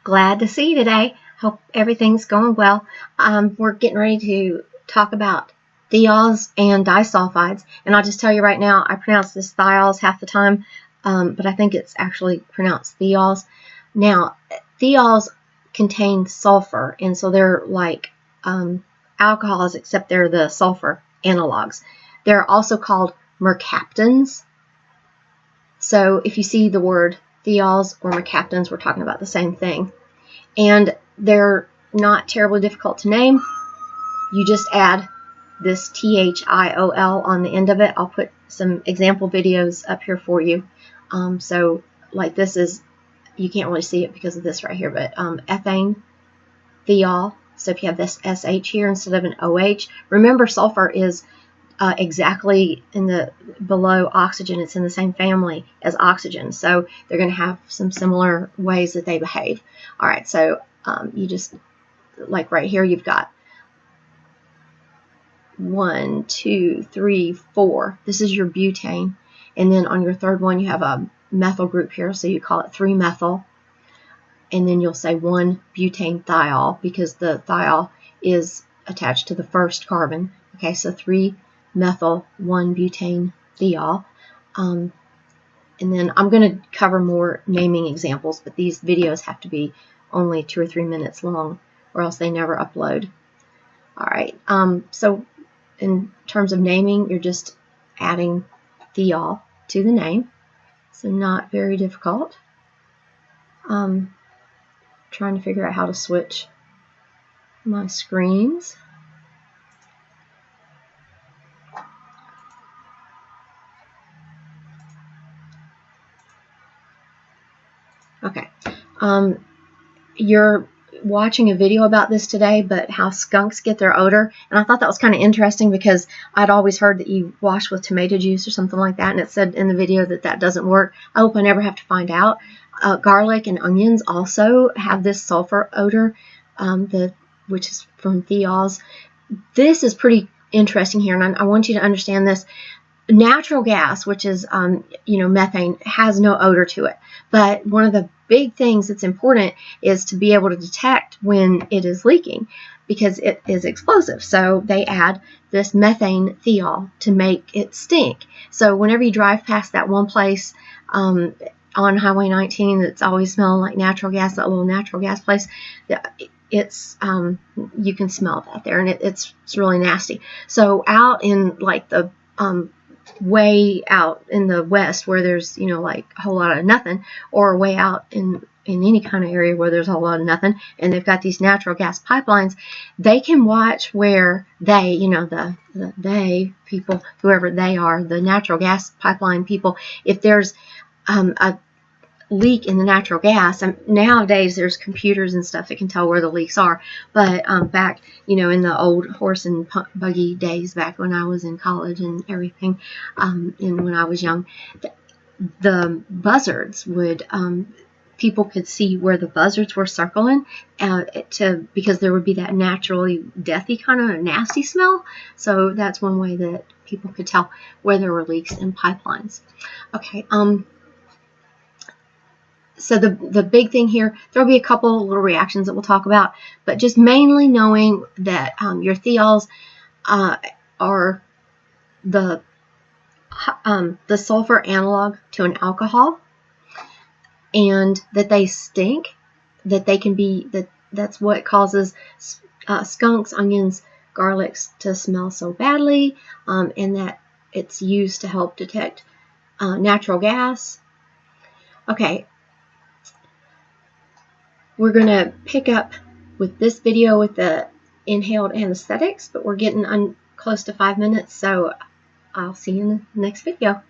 Glad to see you today. Hope everything's going well. We're getting ready to talk about thiols and disulfides. And I'll just tell you right now, I pronounce this thiols half the time, but I think it's actually pronounced thiols. Now, thiols contain sulfur, and so they're like alcohols, except they're the sulfur analogs. They're also called mercaptans. So if you see the word thiols or mercaptans, we're talking about the same thing. And they're not terribly difficult to name. You just add this THIOL on the end of it. I'll put some example videos up here for you. So like this is, you can't really see it because of this right here, but ethane, thiol. So if you have this SH here instead of an OH, remember sulfur is exactly in the below oxygen. It's in the same family as oxygen, so they're going to have some similar ways that they behave. All right, so you just, like right here, you've got 1, 2, 3, 4. This is your butane, and then on your third one you have a methyl group here, so you call it 3-methyl, and then you'll say 1-butane thiol because the thiol is attached to the first carbon. Okay, so 3-methyl 1-butane thiol. And then I'm going to cover more naming examples, but these videos have to be only 2 or 3 minutes long, or else they never upload. All right, so in terms of naming, you're just adding thiol to the name, so not very difficult. Trying to figure out how to switch my screens. Okay, you're watching a video about this today, but how skunks get their odor, and I thought that was kind of interesting because I'd always heard that you wash with tomato juice or something like that, and it said in the video that that doesn't work. I hope I never have to find out. Garlic and onions also have this sulfur odor, which is from thiols. This is pretty interesting here, and I want you to understand this. Natural gas, which is methane, has no odor to it, but one of the big things that's important is to be able to detect when it is leaking because it is explosive. So they add this methane thiol to make it stink. So whenever you drive past that one place on Highway 19 that's always smelling like natural gas, that little natural gas place, it's you can smell that there, and it's really nasty. So out in like the way out in the west where there's like a whole lot of nothing, or way out in any kind of area where there's a whole lot of nothing, and they've got these natural gas pipelines, they can watch where they, they people, whoever they are, the natural gas pipeline people, if there's a leak in the natural gas. Nowadays there's computers and stuff that can tell where the leaks are, but back in the old horse and buggy days, back when I was in college and everything, and when I was young, the buzzards would people could see where the buzzards were circling because there would be that naturally deathy kind of nasty smell. So that's one way that people could tell where there were leaks in pipelines. Okay, so the big thing here, there'll be a couple little reactions that we'll talk about, but just mainly knowing that your thiols are the sulfur analog to an alcohol, and that they stink, that they can be, that's what causes skunks, onions, garlics to smell so badly, and that it's used to help detect natural gas. Okay. We're going to pick up with this video with the inhaled anesthetics, but we're getting close to 5 minutes, so I'll see you in the next video.